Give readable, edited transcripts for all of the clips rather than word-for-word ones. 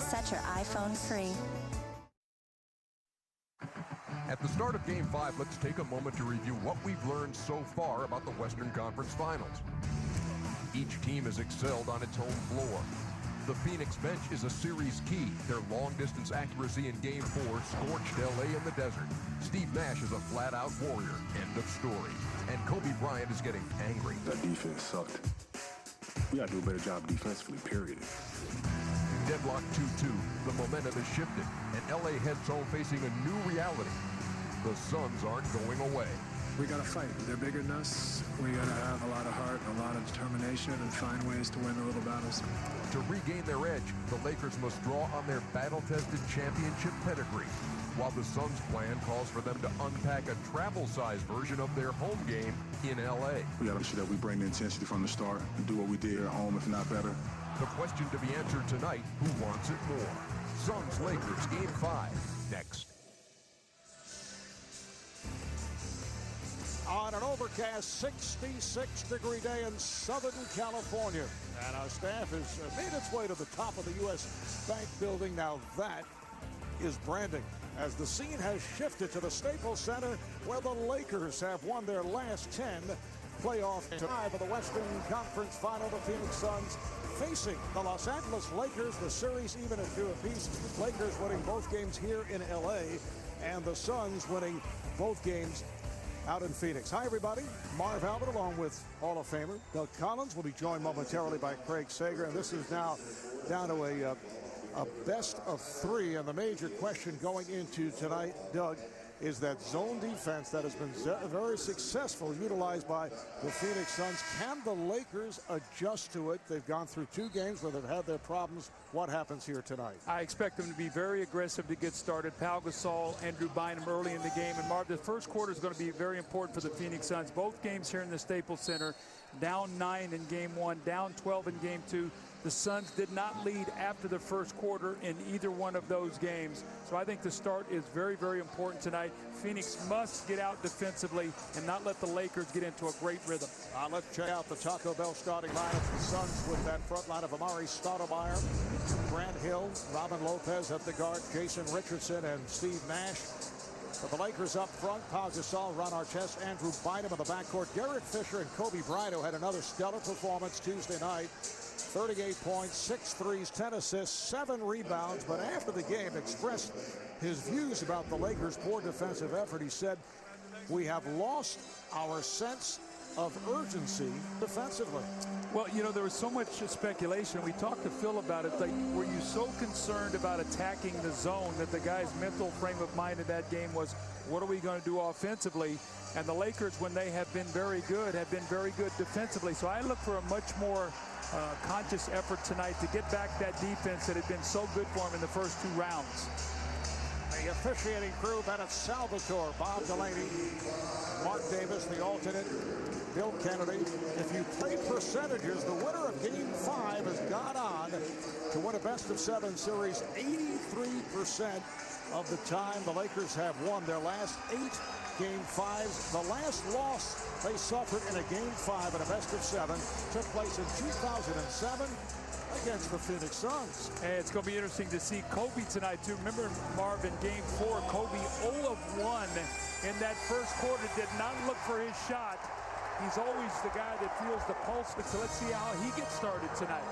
Set your iPhone free. At the start of Game 5, let's take a moment to review what we've learned so far about the Western Conference Finals. Each team has excelled on its home floor. The Phoenix bench is a series key. Their long-distance accuracy in Game 4 scorched LA in the desert. Steve Nash is a flat-out warrior. End of story. And Kobe Bryant is getting angry. That defense sucked. We got to do a better job defensively, period. Deadlock 2-2. The momentum has shifted, and LA heads home facing a new reality. The Suns aren't going away. We got to fight. They're bigger than us. We got to have a lot of heart, a lot of determination, and find ways to win the little battles. To regain their edge, the Lakers must draw on their battle-tested championship pedigree, while the Suns' plan calls for them to unpack a travel-sized version of their home game in L.A. We got to make sure that we bring the intensity from the start and do what we did here at home, if not better. The question to be answered tonight, who wants it more? Suns-Lakers Game 5, next. On an overcast 66-degree day in Southern California. And our staff has made its way to the top of the U.S. Bank building. Now that is branding, as the scene has shifted to the Staples Center, where the Lakers have won their last 10 playoff ties of the Western Conference Final. The Phoenix Suns facing the Los Angeles Lakers. The series even at 2 apiece. Lakers winning both games here in L.A. and the Suns winning both games out in Phoenix. Hi, everybody. Marv Albert along with Hall of Famer Doug Collins will be joined momentarily by Craig Sager. And this is now down to a best of 3. And the major question going into tonight, Doug, is that zone defense that has been very successful, utilized by the Phoenix Suns. Can the Lakers adjust to it? They've gone through 2 games where they've had their problems. What happens here tonight? I expect them to be very aggressive to get started. Pau Gasol, Andrew Bynum early in the game. And Marv, the first quarter is going to be very important for the Phoenix Suns. Both games here in the Staples Center, down 9 in Game 1, down 12 in Game 2. The Suns did not lead after the first quarter in either one of those games. So I think the start is very, very important tonight. Phoenix must get out defensively and not let the Lakers get into a great rhythm. Let's check out the Taco Bell starting lineup. The Suns with that front line of Amari Stoudemire, Grant Hill, Robin Lopez at the guard, Jason Richardson, and Steve Nash. For the Lakers up front, Pau Gasol, Ron Artest, Andrew Bynum in the backcourt. Derek Fisher and Kobe Bryant, who had another stellar performance Tuesday night. 38 points, 6 threes, 10 assists, 7 rebounds. But after the game expressed his views about the Lakers' poor defensive effort. He said, we have lost our sense of urgency defensively. Well, you know, there was so much speculation. We talked to Phil about it. Like, were you so concerned about attacking the zone that the guy's mental frame of mind in that game was, what are we going to do offensively? And the Lakers, when they have been very good, have been very good defensively. So I look for a much more conscious effort tonight to get back that defense that had been so good for him in the first 2 rounds. The officiating crew, Bennett Salvatore, Bob Delaney, Mark Davis, the alternate, Bill Kennedy. If you play percentages, the winner of Game 5 has gone on to win a best-of-7 series 83% of the time. The Lakers have won their last 8 Game 5s. The last loss they suffered in a Game 5 in a best-of-7 took place in 2007 against the Phoenix Suns. And it's going to be interesting to see Kobe tonight, too. Remember, Marv, in Game 4, Kobe 0 of 1 in that first quarter, did not look for his shot. He's always the guy that feels the pulse. So let's see how he gets started tonight.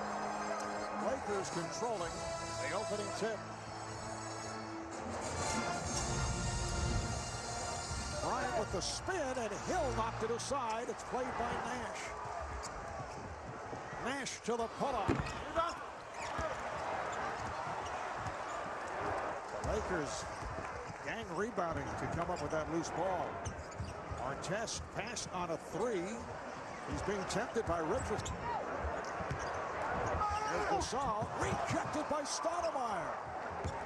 Lakers controlling the opening tip. Bryant with the spin, and Hill knocked it aside. It's played by Nash. Nash to the pull-up. The Lakers gang rebounding to come up with that loose ball. Artest pass on a 3. He's being tempted by Richardson. There's Gasol, rejected by Stoudemire.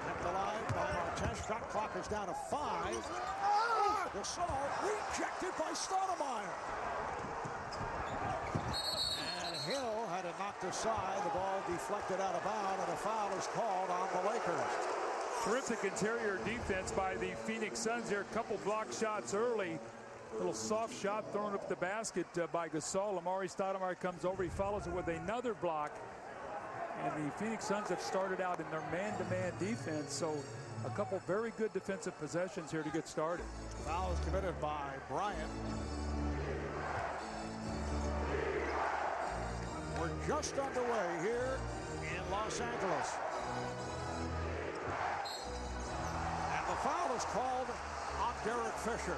At the line by Artest. Shot clock is down to 5. Gasol rejected by Stoudemire. And Hill had it knocked aside. The ball deflected out of bounds, and a foul is called on the Lakers. Terrific interior defense by the Phoenix Suns here. A couple block shots early. Little soft shot thrown up the basket by Gasol. Amari Stoudemire comes over. He follows it with another block. And the Phoenix Suns have started out in their man-to-man defense, so a couple very good defensive possessions here to get started. Foul is committed by Bryant. We're just underway here in Los Angeles. And the foul is called on Derek Fisher.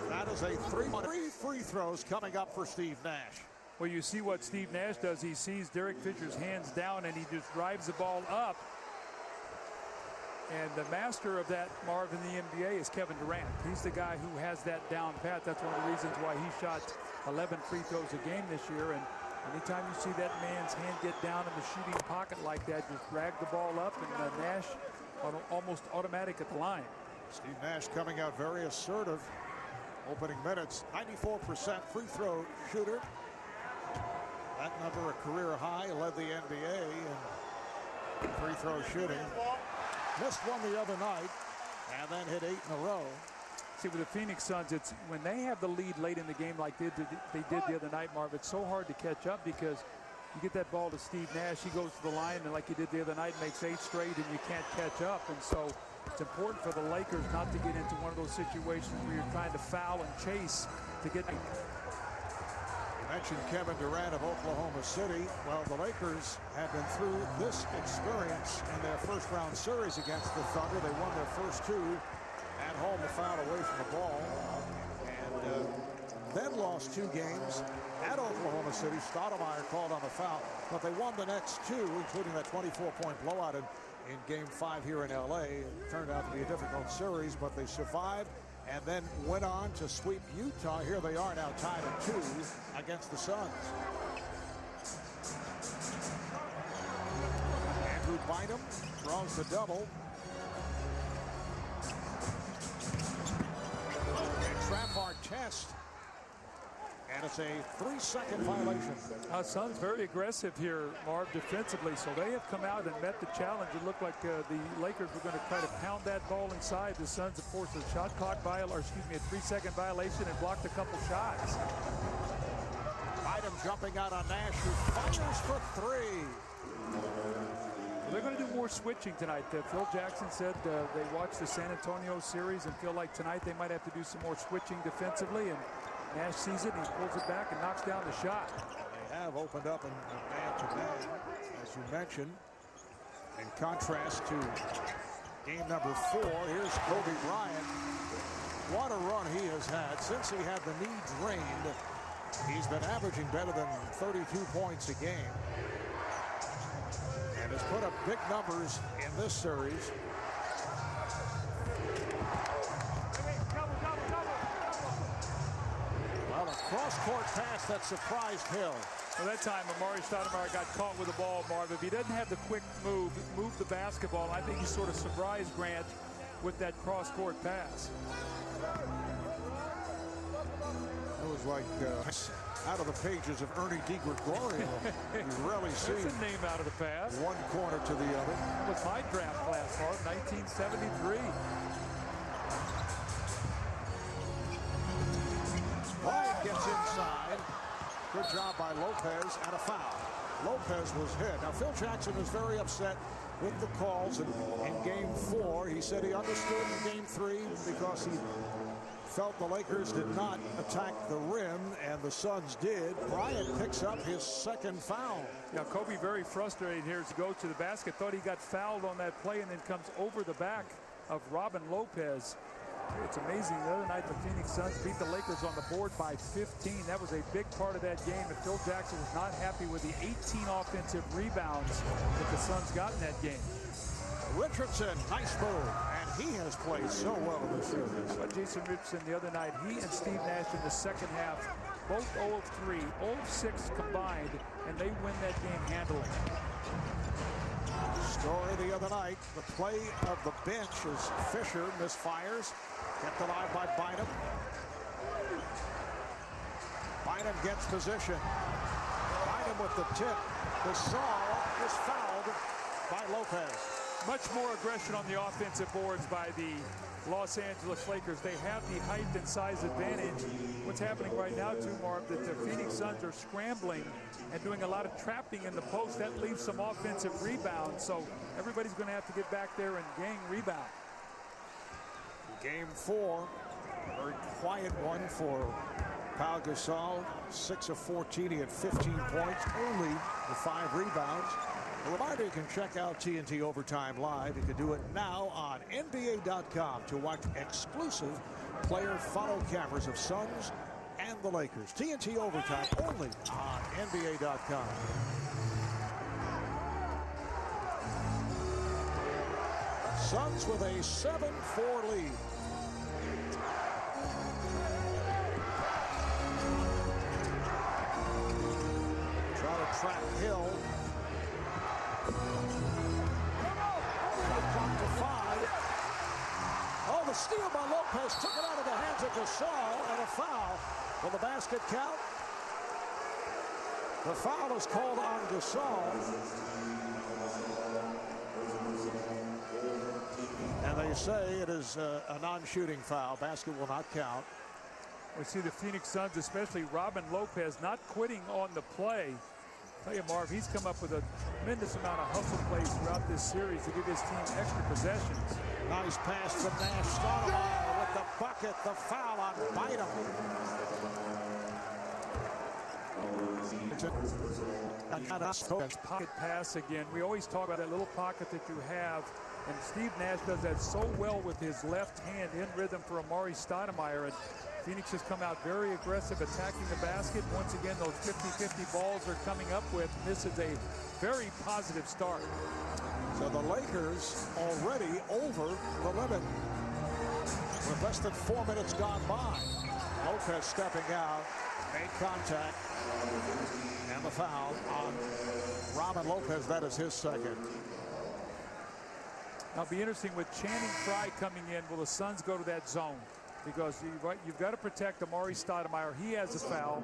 That is a three free throws coming up for Steve Nash. Well, you see what Steve Nash does. He sees Derek Fisher's hands down and he just drives the ball up. And the master of that, Marv, in the NBA is Kevin Durant. He's the guy who has that down pat. That's one of the reasons why he shot 11 free throws a game this year. And anytime you see that man's hand get down in the shooting pocket like that, just drag the ball up, and Nash almost automatic at the line. Steve Nash coming out very assertive. Opening minutes, 94% free throw shooter. That number a career high, led the NBA in free throw shooting. Missed one the other night and then hit 8 in a row. See, with the Phoenix Suns, it's when they have the lead late in the game like they did the other night, Marv, it's so hard to catch up because you get that ball to Steve Nash, he goes to the line, and like he did the other night, makes 8 straight, and you can't catch up. And so it's important for the Lakers not to get into one of those situations where you're trying to foul and chase to get. You mentioned Kevin Durant of Oklahoma City. Well, the Lakers have been through this experience in their first round series against the Thunder. They won their first 2 at home, the foul away from the ball, and then lost 2 games at Oklahoma City. Stoudemire called on the foul, but they won the next 2, including that 24-point blowout in Game 5 here in LA. It turned out to be a difficult series, but they survived and then went on to sweep Utah. Here they are now tied at 2 against the Suns. Andrew Bynum draws the double. A trap Artest. And it's a 3-second violation. Suns very aggressive here, Marv, defensively. So they have come out and met the challenge. It looked like the Lakers were going to try to pound that ball inside. The Suns, of course, a shot clock a 3-second violation and blocked a couple shots. Bynum jumping out on Nash, who fires for 3. They're going to do more switching tonight. Phil Jackson said they watched the San Antonio series and feel like tonight they might have to do some more switching defensively. And Nash sees it, and he pulls it back and knocks down the shot. They have opened up in man-to-man, as you mentioned. In contrast to game number 4, here's Kobe Bryant. What a run he has had since he had the knee drained. He's been averaging better than 32 points a game, and has put up big numbers in this series. Cross-court pass that surprised Hill. Well, that time, Amari Stoudemire got caught with the ball, Marv. If he doesn't have the quick move the basketball, I think he sort of surprised Grant with that cross-court pass. It was like out of the pages of Ernie DiGregorio. You rarely see There's a name out of the pass. One corner to the other. That was my draft class, Marv, 1973. Bryant gets inside. Good job by Lopez, and a foul. Lopez was hit. Now, Phil Jackson was very upset with the calls in Game 4. He said he understood in Game 3 because he felt the Lakers did not attack the rim, and the Suns did. Bryant picks up his second foul. Now, Kobe very frustrated here as he goes to the basket. Thought he got fouled on that play and then comes over the back of Robin Lopez. It's amazing. The other night, the Phoenix Suns beat the Lakers on the board by 15. That was a big part of that game, and Phil Jackson was not happy with the 18 offensive rebounds that the Suns got in that game. Richardson, nice move, and he has played so well in this series. But Jason Richardson the other night, he and Steve Nash in the second half, both 0 of 3, 0 of 6 combined, and they win that game handily. Story the other night, the play of the bench as Fisher misfires, kept alive by Bynum. Bynum gets position. Bynum with the tip. Gasol is fouled by Lopez. Much more aggression on the offensive boards by the Los Angeles Lakers. They have the height and size advantage. What's happening right now, too, Marv, that the Phoenix Suns are scrambling and doing a lot of trapping in the post. That leaves some offensive rebounds. So everybody's going to have to get back there and gang rebound. Game 4, very quiet one for Pau Gasol. 6 of 14, he had 15 points, only the 5 rebounds. A reminder, you can check out TNT Overtime Live. You can do it now on NBA.com to watch exclusive player follow cameras of Suns and the Lakers. TNT Overtime only on NBA.com. Suns with a 7-4 lead. Try to trap Hill. Shot to 5. Oh, the steal by Lopez took it out of the hands of Gasol, and a foul. Will the basket count? The foul is called on Gasol. And they say it is a non-shooting foul. Basket will not count. We see the Phoenix Suns, especially Robin Lopez, not quitting on the play. Tell you, Marv, he's come up with a tremendous amount of hustle plays throughout this series to give his team extra possessions. Nice pass from Nash. Stoudemire with the bucket. The foul on Bynum. Pocket pass again. We always talk about that little pocket that you have, and Steve Nash does that so well with his left hand in rhythm for Amari Stoudemire. And Phoenix has come out very aggressive, attacking the basket. Once again, those 50-50 balls they're coming up with. This is a very positive start. So the Lakers already over the limit with less than 4 minutes gone by. Lopez stepping out, made contact, and the foul on Robin Lopez. That is his second. Now, it'll be interesting with Channing Frye coming in. Will the Suns go to that zone? Because you've got to protect Amari Stoudemire. He has a foul.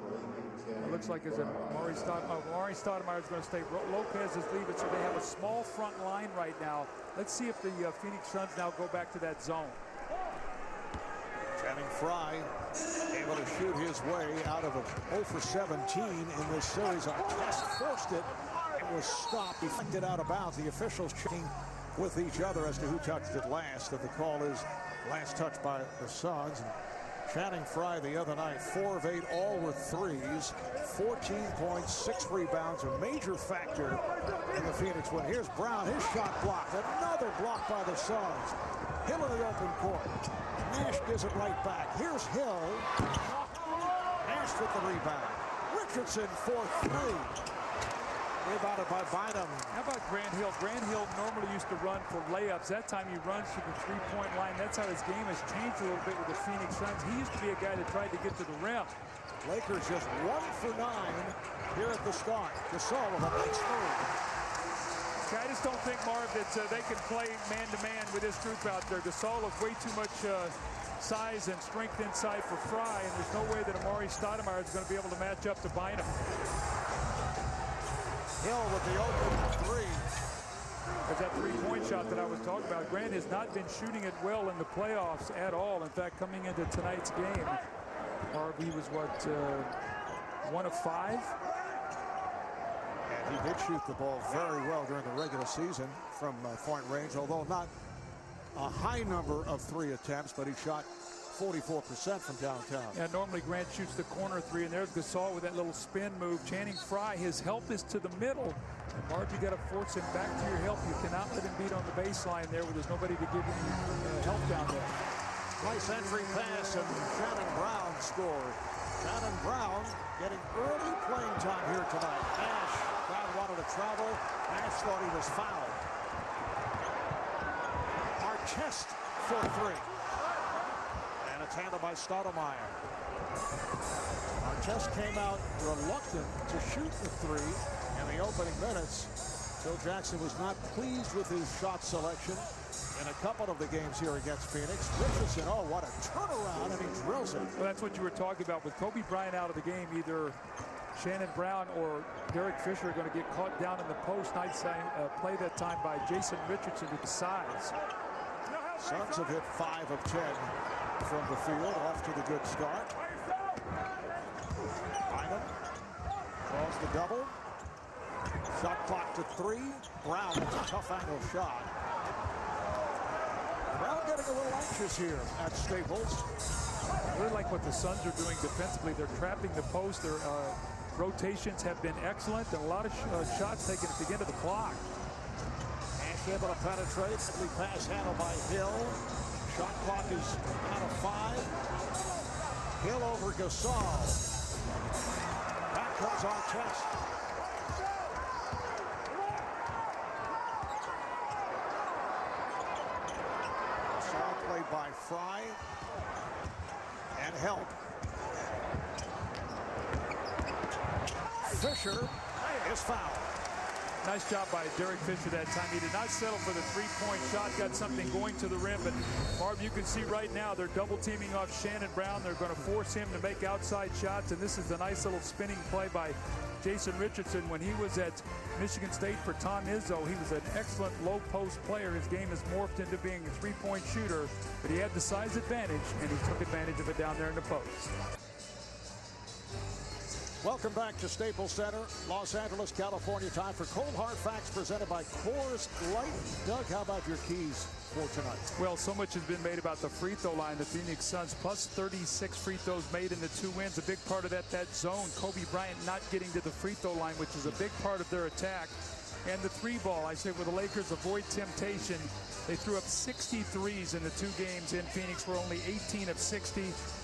It looks like Amari Stoudemire is going to stay. Lopez is leaving, so they have a small front line right now. Let's see if the Phoenix Suns now go back to that zone. Channing Frye able to shoot his way out of a 0 for 17 in this series. Artest forced it. It was stopped. He flicked it out of bounds. The officials checking with each other as to who touched it last. And the call is last touch by the Suns. And Channing Frye the other night, 4 of 8, all with threes, 14 points, 6 rebounds, a major factor in the Phoenix win. Here's Brown, his shot blocked. Another block by the Suns. Hill in the open court. Nash gives it right back. Here's Hill. Nash with the rebound. Richardson for 3. Rebounded by Bynum. How about Grant Hill? Grant Hill normally used to run for layups. That time he runs to the three-point line. That's how his game has changed a little bit with the Phoenix Suns. He used to be a guy that tried to get to the rim. Lakers just 1 for 9 here at the start. Gasol with a nice move. I just don't think, Marv, that they can play man-to-man with this group out there. Gasol has way too much size and strength inside for Frye, and there's no way that Amari Stoudemire is going to be able to match up to Bynum. Hill with the open 3. There's that three-point shot that I was talking about. Grant has not been shooting it well in the playoffs at all. In fact, coming into tonight's game, RB was, 1 of 5? And he did shoot the ball very well during the regular season from point range, although not a high number of 3 attempts, but he shot 44% from downtown. Yeah, normally Grant shoots the corner 3, and there's Gasol with that little spin move. Channing Frye, his help is to the middle. And Marv, you got to force him back to your help. You cannot let him beat on the baseline there where there's nobody to give him help down there. Nice entry pass, and Shannon Brown scored. Shannon Brown getting early playing time here tonight. Nash, Brown wanted to travel. Nash thought he was fouled. Artest for 3. And it's handled by Stoudemire. Artest came out reluctant to shoot the 3 in the opening minutes. Phil Jackson was not pleased with his shot selection in a couple of the games here against Phoenix. Richardson, oh, what a turnaround, and he drills it. Well, that's what you were talking about with Kobe Bryant out of the game. Either Shannon Brown or Derek Fisher are going to get caught down in the post. Nice play that time by Jason Richardson to the sides. Suns have hit 5 of 10 from the field, off to the good start. Bynum draws the double. Shot clock to 3. Brown with a tough angle shot. Brown getting a little anxious here at Staples. I really like what the Suns are doing defensively. They're trapping the post. Their rotations have been excellent, and a lot of shots taken at the end of the clock. Nash able to penetrate. Simply pass handled by Hill. Shot clock is out of 5. Hill over Gasol. Back comes Artest. Gasol played by Fry. And help. Fisher is fouled. Nice job by Derek Fisher that time. He did not settle for the three-point shot. Got something going to the rim. But, Marv, you can see right now they're double-teaming off Shannon Brown. They're going to force him to make outside shots. And this is a nice little spinning play by Jason Richardson. When he was at Michigan State for Tom Izzo, he was an excellent low-post player. His game has morphed into being a three-point shooter. But he had the size advantage, and he took advantage of it down there in the post. Welcome back to Staples Center, Los Angeles, California. Time for Cold Hard Facts presented by Coors Light. Doug, how about your keys for tonight? Well, so much has been made about the free throw line. The Phoenix Suns plus 36 free throws made in the 2 wins. A big part of that zone. Kobe Bryant not getting to the free throw line, which is a big part of their attack. And the 3-ball, I say, where the Lakers avoid temptation. They threw up 63s in the 2 games in Phoenix. We're only 18 of 60.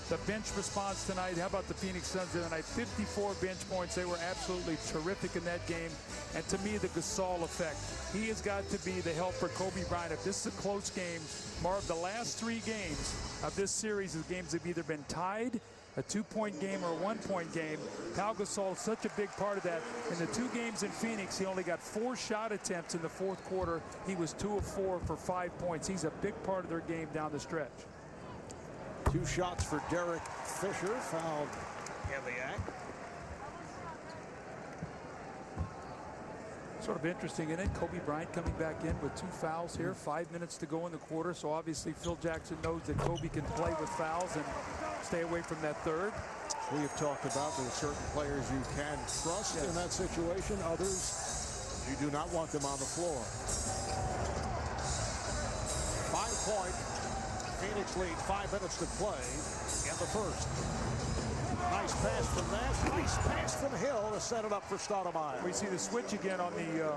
The bench response tonight, how about the Phoenix Suns tonight? 54 bench points. They were absolutely terrific in that game. And to me, the Gasol effect. He has got to be the help for Kobe Bryant. If this is a close game, Marv, the last 3 games of this series, the games have either been tied, a 2-point game, or a 1-point game. Pau Gasol is such a big part of that. In the 2 games in Phoenix, he only got 4 shot attempts in the 4th quarter. He was 2 of 4 for 5 points. He's a big part of their game down the stretch. 2 shots for Derek Fisher, fouled in the act. Sort of interesting, isn't it? Kobe Bryant coming back in with 2 fouls here. 5 minutes to go in the quarter. So obviously Phil Jackson knows that Kobe can play with fouls and stay away from that third. We have talked about there are certain players you can trust in that situation. Others, you do not want them on the floor. 5-point Phoenix lead, 5 minutes to play in the first. Nice pass from Nash. Nice pass from Hill to set it up for Stoudemire. We see the switch again on the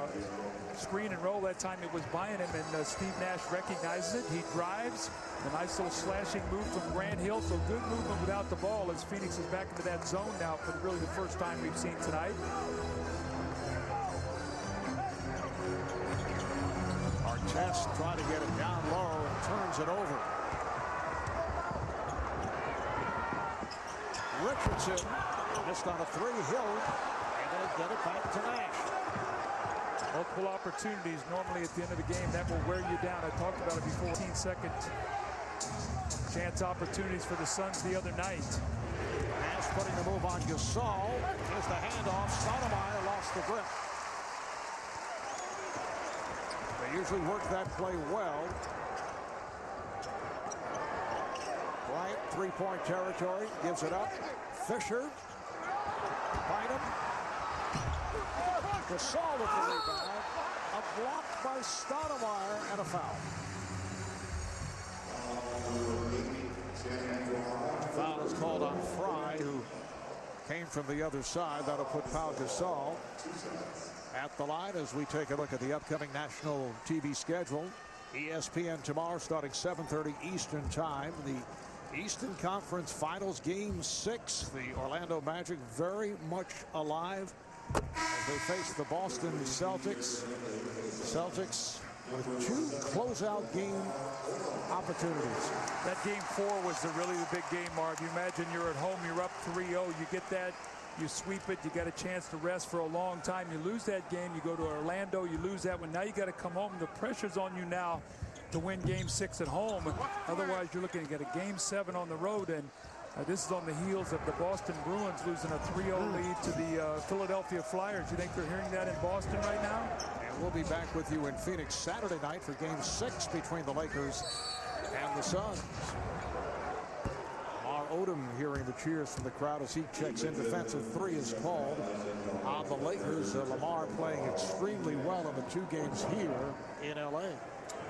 screen and roll. That time it was Bynum, and Steve Nash recognizes it. He drives. A nice little slashing move from Grant Hill. So good movement without the ball as Phoenix is back into that zone now for really the first time we've seen tonight. Artest trying to get it down low and turns it over. Richardson missed on a 3. Hill, and they get it back to Nash. Multiple opportunities normally at the end of the game that will wear you down. I talked about it before. 15-second chance opportunities for the Suns the other night. Nash putting the move on Gasol. Here's the handoff. Stoudemire lost the grip. They usually work that play well. Bryant, 3-point territory, gives it up. Fisher, Bynum. Gasol with the rebound. A block by Stoudemire and a foul. Foul is called on Fry, who came from the other side. That'll put Pau Gasol at the line as we take a look at the upcoming national TV schedule. ESPN tomorrow starting 7:30 Eastern time. The Eastern Conference Finals Game 6. The Orlando Magic very much alive as they face the Boston Celtics. Celtics with 2 closeout game opportunities. That game 4 was really the big game, Marv. You imagine you're at home, you're up 3-0, you get that, you sweep it, you got a chance to rest for a long time. You lose that game, you go to Orlando, you lose that one. Now you got to come home. The pressure's on you now to win game 6 at home. Otherwise, you're looking at a game 7 on the road, and This is on the heels of the Boston Bruins losing a 3-0 lead to the Philadelphia Flyers. You think they're hearing that in Boston right now? And we'll be back with you in Phoenix Saturday night for Game 6 between the Lakers and the Suns. Lamar Odom hearing the cheers from the crowd as he checks in. Defensive three is called on the Lakers. Lamar playing extremely well in the 2 games here in L.A.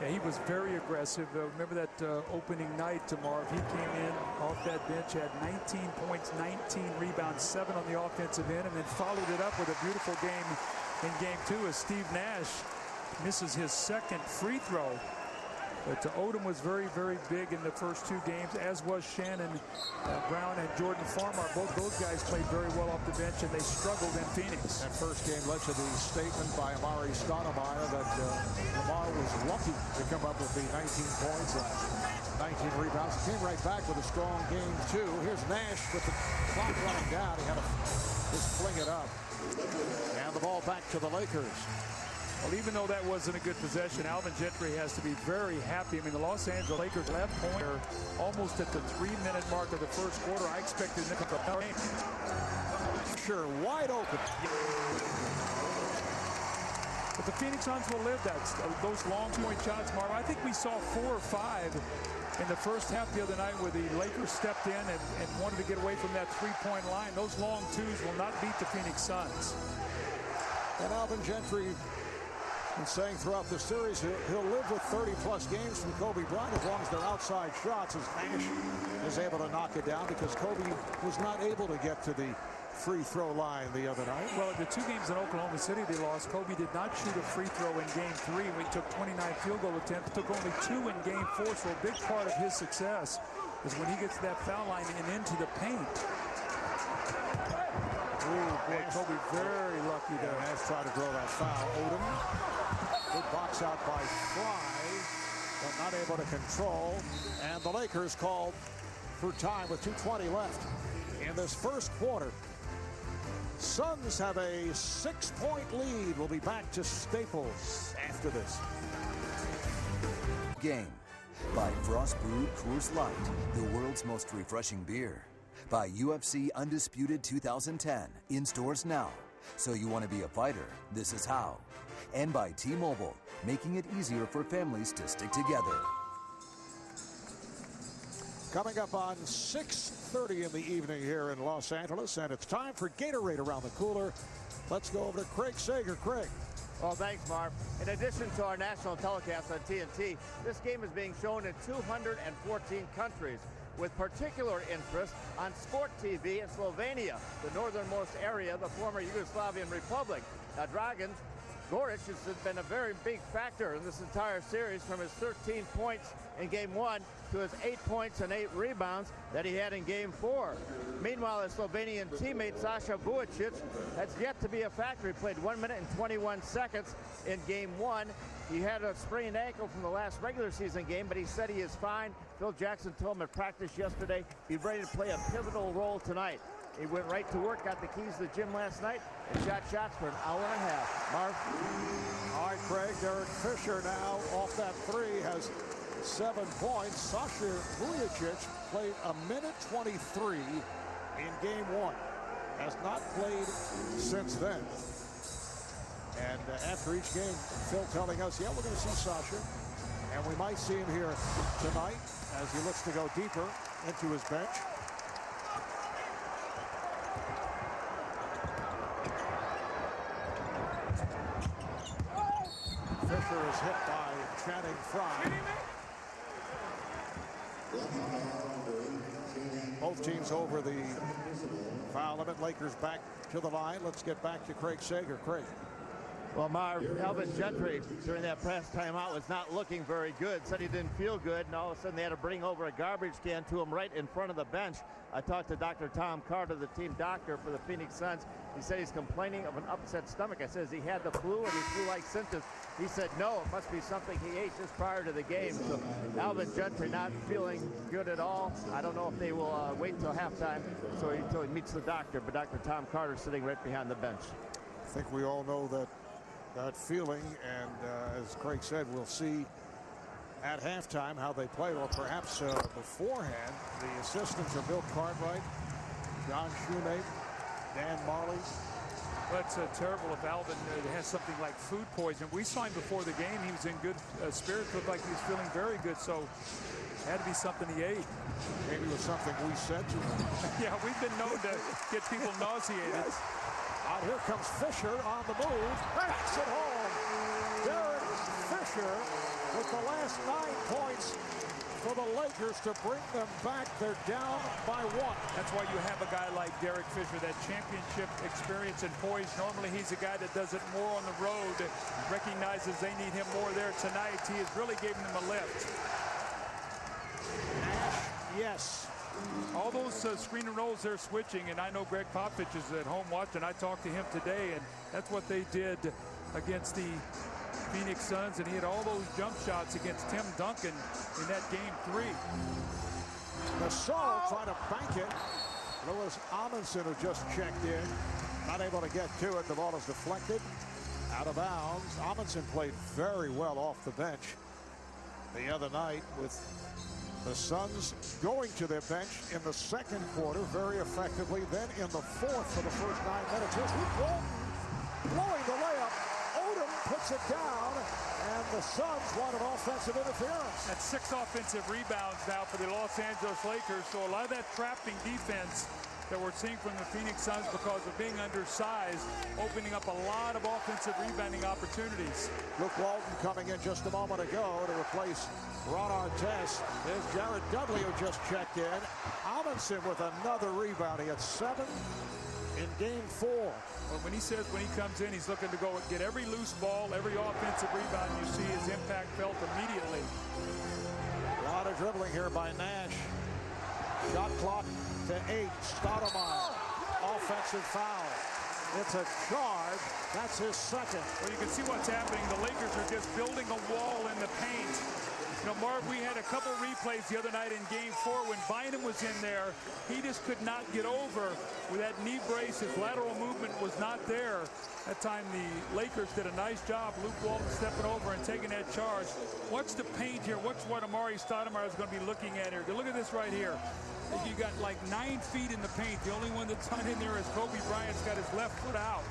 Yeah, he was very aggressive. Remember that opening night to Marv. He came in off that bench, had 19 points, 19 rebounds, 7 on the offensive end, and then followed it up with a beautiful game in Game 2 as Steve Nash misses his second free throw. But Odom was very, very big in the first 2 games, as was Shannon Brown and Jordan Farmar. Both those guys played very well off the bench, and they struggled in Phoenix. That first game led to the statement by Amari Stoudemire that Lamar was lucky to come up with the 19 points and 19 rebounds. He came right back with a strong Game 2. Here's Nash with the clock running down. He had to just fling it up. And the ball back to the Lakers. Well, even though that wasn't a good possession, Alvin Gentry has to be very happy. I mean, the Los Angeles Lakers left pointer almost at the 3-minute mark of the first quarter. I expected them to come up. Sure, wide open. But the Phoenix Suns will live that. Those long point shots, Marv. I think we saw 4 or 5 in the first half the other night where the Lakers stepped in and wanted to get away from that 3-point line. Those long twos will not beat the Phoenix Suns. And Alvin Gentry been saying throughout the series he'll live with 30-plus games from Kobe Bryant as long as they're outside shots, as Nash is able to knock it down because Kobe was not able to get to the free throw line the other night. Well, in the 2 games in Oklahoma City they lost, Kobe did not shoot a free throw in Game 3. We took 29 field goal attempts, took only 2 in Game 4, so a big part of his success is when he gets to that foul line and into the paint. Oh, boy, Kobe very lucky there. Nash tried to draw that foul. Odom. Good box out by Fry, but not able to control. And the Lakers called for time with 2:20 left in this first quarter. Suns have a 6-point lead. We'll be back to Staples after this. Game by Frost Brewed Coors Light, the world's most refreshing beer. By UFC Undisputed 2010, in stores now. So you want to be a fighter? This is how. And by T-Mobile, making it easier for families to stick together. Coming up on 6:30 in the evening here in Los Angeles, and it's time for Gatorade Around the Cooler. Let's go over to Craig Sager. Craig. Well, thanks, Marv. In addition to our national telecast on TNT, this game is being shown in 214 countries, with particular interest on Sport TV in Slovenia, the northernmost area of the former Yugoslavian Republic. Now, Dragon's Goric has been a very big factor in this entire series, from his 13 points in Game 1 to his 8 points and 8 rebounds that he had in Game 4. Meanwhile, his Slovenian teammate Sasha Vujacic has yet to be a factor. He played 1 minute and 21 seconds in Game 1. He had a sprained ankle from the last regular season game, but he said he is fine. Phil Jackson told him at practice yesterday he's ready to play a pivotal role tonight. He went right to work, got the keys to the gym last night, and shot shots for an hour and a half. Marv? All right, Craig. Derek Fisher now off that 3 has 7 points. Sasha Vujacic played 1 minute 23 in Game 1. Has not played since then. And after each game, Phil telling us, yeah, we're going to see Sasha. And we might see him here tonight as he looks to go deeper into his bench. Fisher is hit by Channing Frye. Both teams over the foul limit. Lakers back to the line. Let's get back to Craig Sager. Craig. Well, Marv, Alvin Gentry during that press timeout was not looking very good. Said he didn't feel good, and all of a sudden they had to bring over a garbage can to him right in front of the bench. I talked to Dr. Tom Carter, the team doctor for the Phoenix Suns. He said he's complaining of an upset stomach. I said, has he had the flu and his flu-like symptoms? He said, no, it must be something he ate just prior to the game. So Alvin Gentry not feeling good at all. I don't know if they will wait until halftime until he meets the doctor. But Dr. Tom Carter sitting right behind the bench. I think we all know that feeling, and as Craig said, we'll see at halftime how they played, or perhaps beforehand. The assistants are Bill Cartwright, John Shoemate, Dan Marley. Well, it's terrible if Alvin has something like food poisoning. We saw him before the game. He was in good spirits, looked like he was feeling very good, so it had to be something he ate. Maybe it was something we said to him. Yeah, we've been known to get people nauseated. Yes. Here comes Fisher on the move. Backs it home. Derek Fisher with the last 9 points for the Lakers to bring them back. They're down by 1. That's why you have a guy like Derek Fisher, that championship experience and poise. Normally he's a guy that does it more on the road, recognizes they need him more there tonight. He is really giving them a lift. Nash, yes. All those screen and rolls they're switching, and I know Greg Popovich is at home watching. I talked to him today, and that's what they did against the Phoenix Suns, and he had all those jump shots against Tim Duncan in that game 3. Gasol trying to bank it. Louis Amundsen, who just checked in, not able to get to it. The ball is deflected out of bounds. Amundsen played very well off the bench the other night, with the Suns going to their bench in the second quarter very effectively. Then in the fourth for the first 9 minutes. Here's Luke Walton blowing the layup. Odom puts it down, and the Suns wanted offensive interference. That's 6 offensive rebounds now for the Los Angeles Lakers. So a lot of that trapping defense that we're seeing from the Phoenix Suns because of being undersized, opening up a lot of offensive rebounding opportunities. Luke Walton coming in just a moment ago to replace Ron Artest. There's Jared Dudley, who just checked in. Amundsen with another rebound. He had 7 in game 4. Well, when he says when he comes in, he's looking to go get every loose ball, every offensive rebound. You see his impact felt immediately. A lot of dribbling here by Nash. Shot clock to 8. Stoudemire. Offensive foul. It's a charge. That's his second. Well, you can see what's happening. The Lakers are just building a wall in the paint. You know, Marv, we had a couple replays the other night in game 4 when Bynum was in there. He just could not get over with that knee brace. His lateral movement was not there. That time the Lakers did a nice job. Luke Walton stepping over and taking that charge. Watch the paint here. Watch what Amari Stoudemire is going to be looking at here. Look at this right here. You got like 9 feet in the paint. The only one that's not in there is Kobe Bryant's got his left foot out.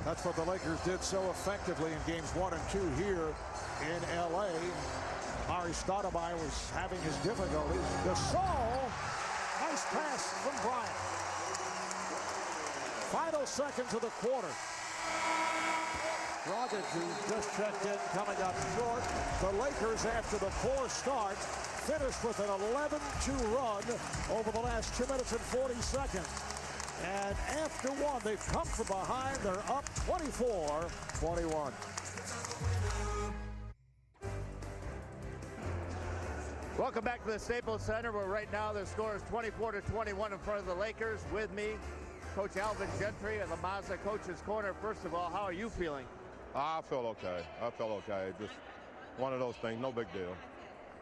That's what the Lakers did so effectively in games 1 and 2 here in L.A. Amari Stoudemire was having his difficulties. Gasol, nice pass from Bryant. Final seconds of the quarter. Dragic, who just checked in, coming up short. The Lakers, after the poor start, finished with an 11-2 run over the last 2 minutes and 40 seconds. And after one, they've come from behind. They're up 24-21. Welcome back to the Staples Center, where right now the score is 24-21 in front of the Lakers. With me, Coach Alvin Gentry at the Mazda Coach's Corner. First of all, how are you feeling? I feel okay. I feel okay. Just one of those things, no big deal.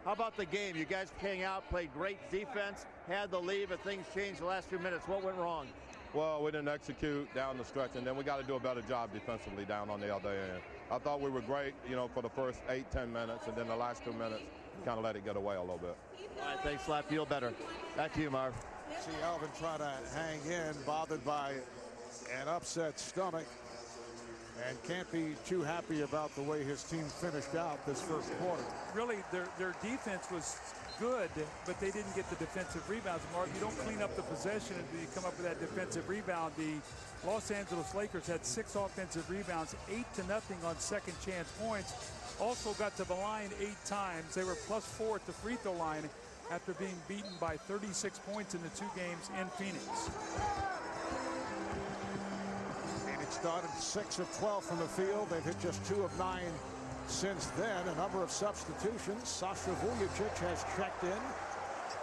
How about the game? You guys came out, played great defense, had the lead, but things changed the last few minutes. What went wrong? Well, we didn't execute down the stretch, and then we got to do a better job defensively down on the other end. I thought we were great, you know, for the first 8-10 minutes, and then the last 2 minutes kind of let it get away a little bit. All right, thanks a lot. Feel better. Back to you, Marv. See Alvin trying to hang in, bothered by an upset stomach, and can't be too happy about the way his team finished out this first quarter. Really, their defense was good, but they didn't get the defensive rebounds. Mark, you don't clean up the possession until you come up with that defensive rebound. The Los Angeles Lakers had 6 offensive rebounds, 8-0 on second chance points. Also got to the line 8 times. They were +4 at the free throw line after being beaten by 36 points in the 2 games in Phoenix. Phoenix started 6 of 12 from the field. They've hit just 2 of 9 since then. A number of substitutions. Sasha Vujacic has checked in.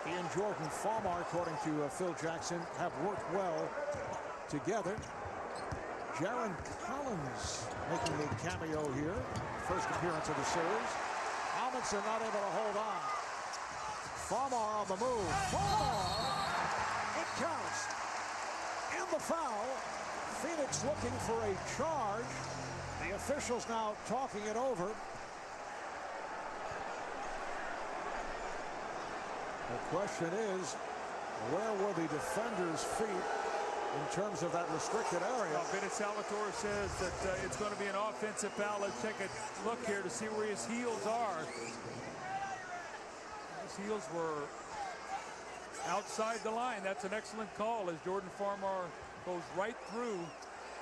He and Jordan Farmar, according to Phil Jackson, have worked well together. Jaron Collins making a cameo here. First appearance of the series. Amundsen not able to hold on. Farmar on the move. Farmar! It counts. And the foul. Phoenix looking for a charge. The officials now talking it over. The question is, where were the defenders' feet in terms of that restricted area? Well, Bennett Salvatore says that it's going to be an offensive foul. Let's take a look here to see where his heels are. His heels were outside the line. That's an excellent call as Jordan Farmar goes right through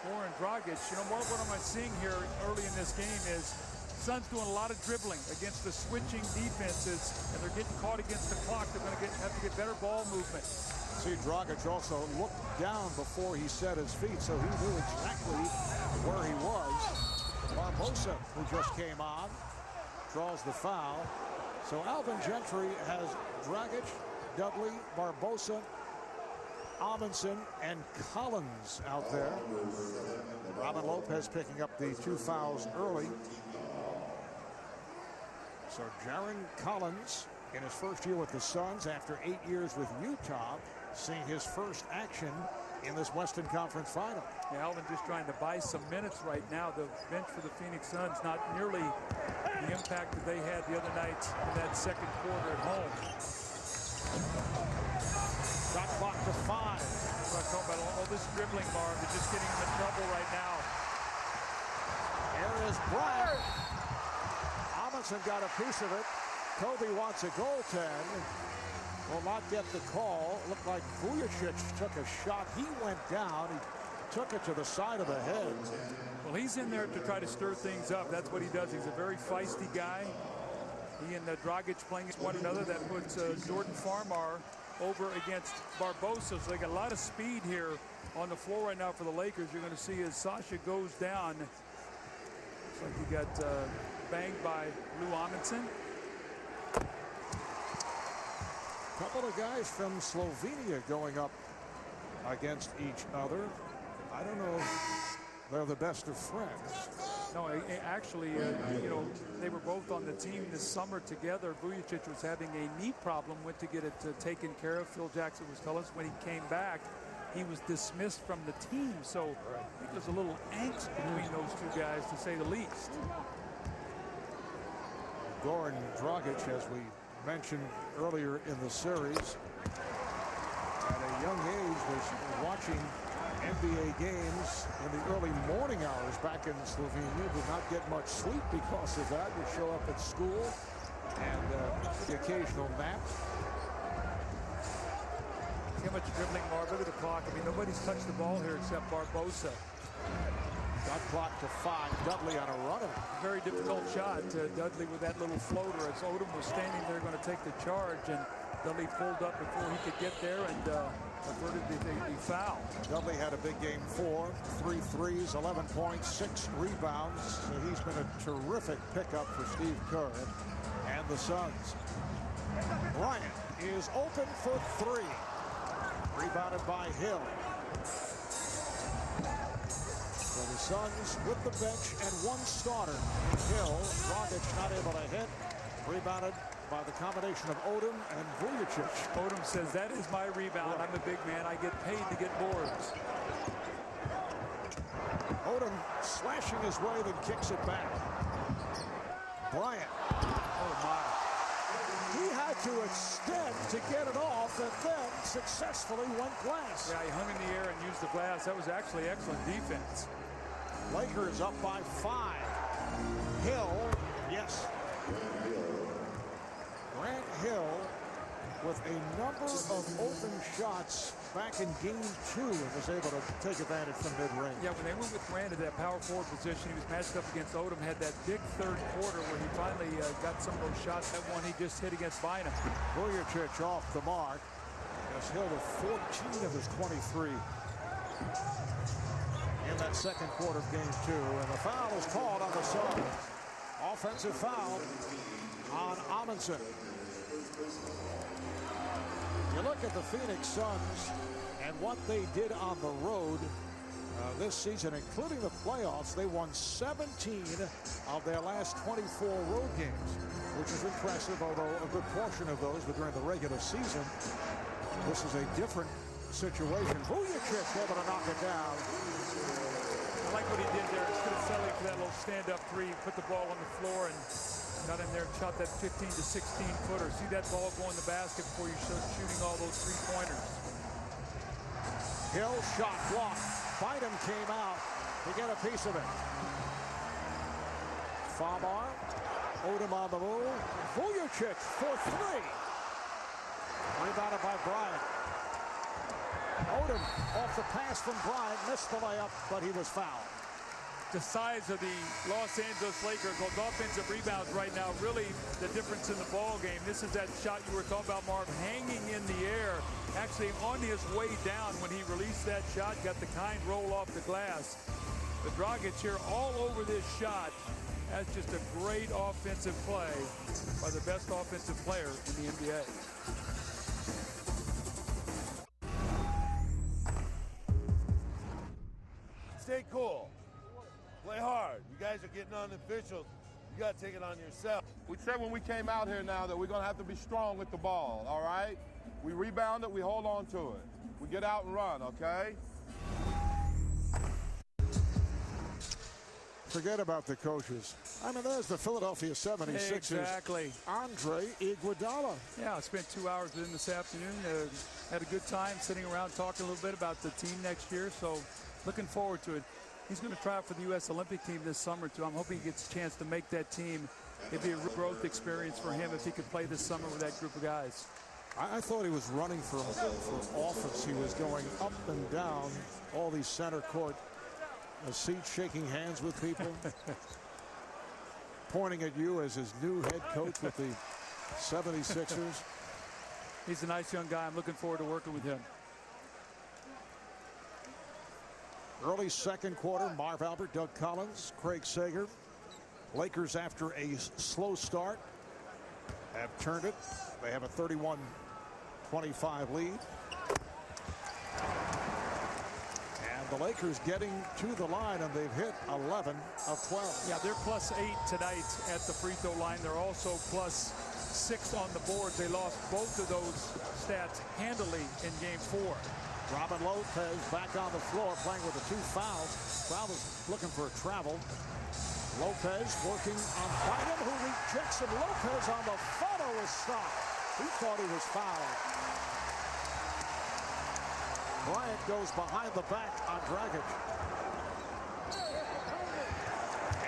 Goran Dragic. You know, more what am I seeing here early in this game is Suns doing a lot of dribbling against the switching defenses, and they're getting caught against the clock. They're going to have to get better ball movement. See, Dragic also looked down before he set his feet, so he knew exactly where he was. Barbosa, who just came on, draws the foul. So Alvin Gentry has Dragic, Dudley, Barbosa, Amundsen, and Collins out there. Robin Lopez picking up the 2 fouls early. So Jaron Collins, in his first year with the Suns after 8 years with Utah, seeing his first action in this Western Conference final. Yeah, Alvin just trying to buy some minutes right now. The bench for the Phoenix Suns not nearly the impact that they had the other night in that second quarter at home. Shot clock to 5. I'm talking about all this dribbling, Marv. They're just getting him in trouble right now. There is Bryant. Amundsen got a piece of it. Kobe wants a goaltend. Will not get the call. Looked like Vujicic took a shot. He went down. He took it to the side of the head. Well, he's in there to try to stir things up. That's what he does. He's a very feisty guy. He and Dragic playing against one another. That puts Jordan Farmar over against Barbosa. So they got a lot of speed here on the floor right now for the Lakers. You're going to see as Sasha goes down. Looks like he got banged by Lou Amundsen. Couple of guys from Slovenia going up against each other. I don't know if they're the best of friends. No, actually, you know, they were both on the team this summer together. Vujicic was having a knee problem, went to get it taken care of. Phil Jackson was telling us when he came back, he was dismissed from the team. So I think there's a little angst between those two guys, to say the least. Goran Dragic, as we mentioned earlier in the series, at a young age was watching NBA games in the early morning hours back in Slovenia. Did not get much sleep because of that. Would show up at school and the occasional nap. See how much dribbling, Marv. Look at the clock. I mean, nobody's touched the ball here except Barbosa. Got clock to 5. Dudley on a runner. Very difficult shot. Dudley with that little floater as Odom was standing there going to take the charge, and Dudley pulled up before he could get there and averted the foul. Dudley had a big game 4, 3 threes, 11 points, 6 rebounds. So he's been a terrific pickup for Steve Kerr and the Suns. Bryant is open for 3. Rebounded by Hill. So the Suns with the bench and 1 starter. Hill, Dragic not able to hit. Rebounded by the combination of Odom and Vujicic. Odom says, that is my rebound. I'm a big man. I get paid to get boards. Odom slashing his way, then kicks it back. Bryant. Oh, my. He had to extend to get it off and then successfully went glass. Yeah, he hung in the air and used the glass. That was actually excellent defense. Lakers up by 5. Hill, yes. Grant Hill with a number of open shots back in game 2 and was able to take advantage from mid-range. Yeah, when they went with Grant at that power forward position, he was matched up against Odom, had that big third quarter where he finally got some of those shots. That one he just hit against Bynum. Vujicic off the mark. As Hill with 14 of his 23 in that second quarter of game 2. And the foul is called on the Suns. Offensive foul on Amundsen. You look at the Phoenix Suns and what they did on the road this season, including the playoffs. They won 17 of their last 24 road games, which is impressive, although a good portion of those were during the regular season. This is a different situation. Vujicic able to knock it down. I like what he did there. Instead of settling for that little stand-up 3, put the ball on the floor and Got in there and shot that 15 to 16 footer. See that ball go in the basket before you start shooting all those three-pointers. Hill shot blocked. Bynum came out to get a piece of it. Famar, Odom on the move. Vujacic for three. Rebounded by Bryant. Odom off the pass from Bryant, missed the layup, but he was fouled. The size of the Los Angeles Lakers, those offensive rebounds right now, really the difference in the ball game. This is that shot you were talking about, Marv, hanging in the air, actually on his way down when he released that shot, got the kind roll off the glass. But Dragic here all over this shot. That's just a great offensive play by the best offensive player in the NBA. Stay cool. Play hard. You guys are getting on the officials. You got to take it on yourself. We said when we came out here now that we're going to have to be strong with the ball, all right? We rebound it, we hold on to it. We get out and run, okay? Forget about the coaches. I mean, there's the Philadelphia 76ers. Exactly. Andre Iguodala. Yeah, I spent 2 hours with him this afternoon. Had a good time sitting around talking a little bit about the team next year. So looking forward to it. He's going to try out for the U.S. Olympic team this summer, too. I'm hoping he gets a chance to make that team. It'd be a growth experience for him if he could play this summer with that group of guys. I thought he was running for office. He was going up and down all these center court seats, shaking hands with people, pointing at you as his new head coach with the 76ers. He's a nice young guy. I'm looking forward to working with him. Early second quarter, Marv Albert, Doug Collins, Craig Sager. Lakers, after a slow start, have turned it. They have a 31-25 lead. And the Lakers getting to the line, and they've hit 11 of 12. Yeah, they're +8 tonight at the free throw line. They're also +6 on the boards. They lost both of those stats handily in game 4. Robin Lopez back on the floor playing with the 2 fouls. Foul is looking for a travel. Lopez working on Bynum, who rejects him. Lopez on the photo is stopped. He thought he was fouled. Bryant goes behind the back on Dragic.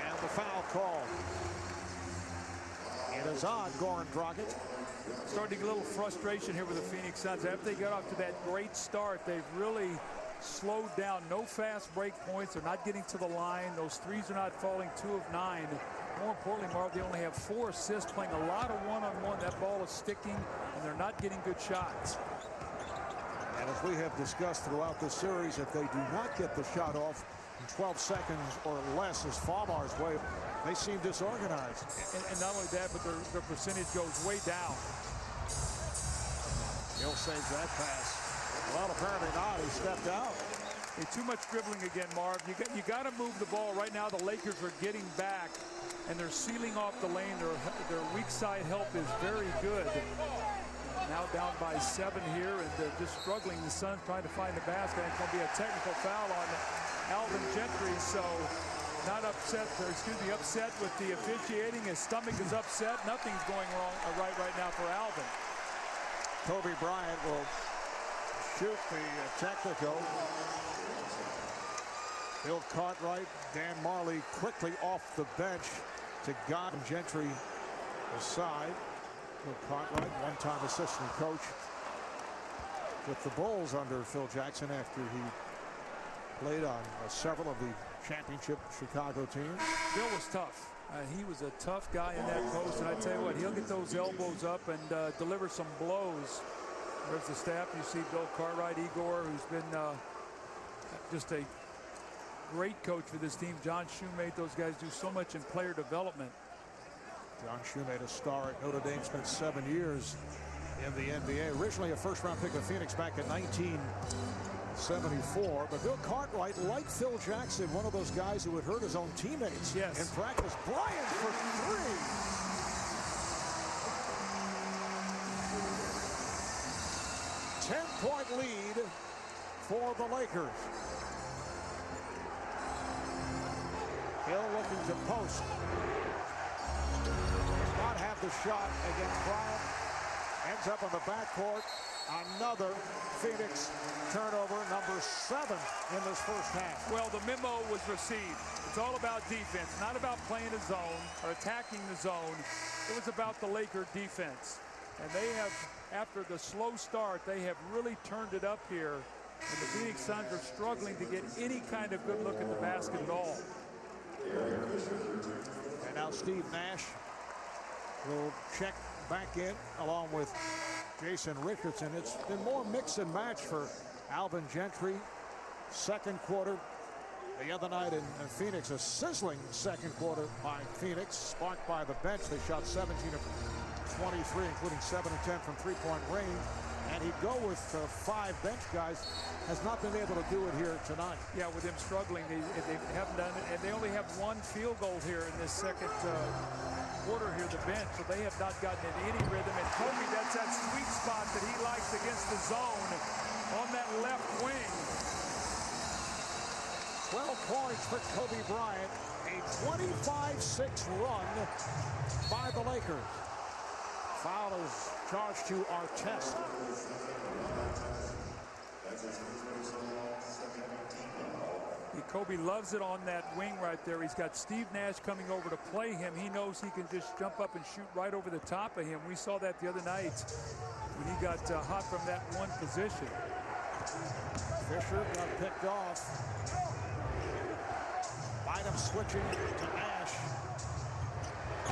And the foul call. It is on Goran Dragic. Starting to get a little frustration here with the Phoenix Suns. After they got off to that great start, they've really slowed down. No fast break points. They're not getting to the line. Those threes are not falling. 2 of 9. More importantly, Marv, they only have 4 assists, playing a lot of one-on-one. That ball is sticking, and they're not getting good shots. And as we have discussed throughout this series, if they do not get the shot off in 12 seconds or less, as Famar's way, they seem disorganized. And not only that, but their percentage goes way down. Hill saves that pass. Well, apparently not. He stepped out. Hey, too much dribbling again, Marv. You got to move the ball. Right now, the Lakers are getting back, and they're sealing off the lane. Their weak side help is very good. Now down by 7 here, and they're just struggling. The Suns trying to find the basket. It's going to be a technical foul on Alvin Gentry, so not upset, or excuse me, upset with the officiating. His stomach is upset. Nothing's going wrong right now for Alvin. Kobe Bryant will shoot the technical. Bill Cartwright, Dan Marley quickly off the bench to guide Gentry aside. Bill Cartwright, one-time assistant coach with the Bulls under Phil Jackson after he played on several of the championship Chicago teams. Bill was tough. He was a tough guy in that post, and I tell you what, he'll get those elbows up and deliver some blows. There's the staff. You see Bill Cartwright, Igor, who's been just a great coach for this team. John Shoemate, those guys do so much in player development. John Shoemate, a star at Notre Dame, spent 7 years in the NBA. Originally a first-round pick of Phoenix back in 1974. But Bill Cartwright, like Phil Jackson, one of those guys who would hurt his own teammates in practice. Bryant for 3. Ten-point lead for the Lakers. Hill looking to post. the shot. Again, Bryant ends up in the backcourt. Another Phoenix turnover, number 7 in this first half. Well, the memo was received. It's all about defense, not about playing a zone or attacking the zone. It was about the Laker defense. And they have, after the slow start, they have really turned it up here. And the Phoenix Suns are struggling to get any kind of good look at the basket at all. And now Steve Nash will check back in along with Jason Richardson. It's been more mix and match for Alvin Gentry. Second quarter the other night in Phoenix, a sizzling second quarter by Phoenix, sparked by the bench. They shot 17 of 23, including 7 of 10 from three-point range. And he'd go with 5 bench guys. Has not been able to do it here tonight. Yeah, with them struggling, they haven't done it. And they only have 1 field goal here in this second quarter here, the bench. So they have not gotten into any rhythm. And Kobe, that's that sweet spot that he likes against the zone on that left wing. 12 points for Kobe Bryant. A 25-6 run by the Lakers. Foul is charged to Artest. Kobe loves it on that wing right there. He's got Steve Nash coming over to play him. He knows he can just jump up and shoot right over the top of him. We saw that the other night when he got hot from that one position. Fisher got picked off. Bynum switching to Nash.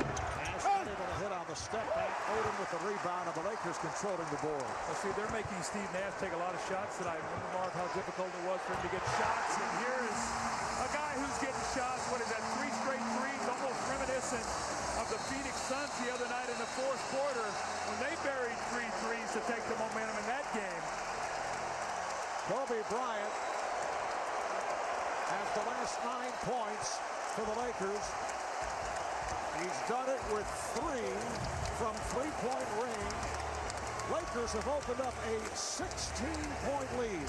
Nash unable to hit on the step back. Odom with the rebound, and the Lakers controlling the board. Well, see, they're making Steve Nash take a lot of shots tonight. Remember, Marv, how difficult it was for him to get shots. And here is a guy who's getting shots. What is that, 3 straight threes, almost reminiscent of the Phoenix Suns the other night in the fourth quarter when they buried 3 threes to take the momentum in that game. Kobe Bryant has the last 9 points for the Lakers. He's done it with 3 from three-point range. Lakers have opened up a 16-point lead.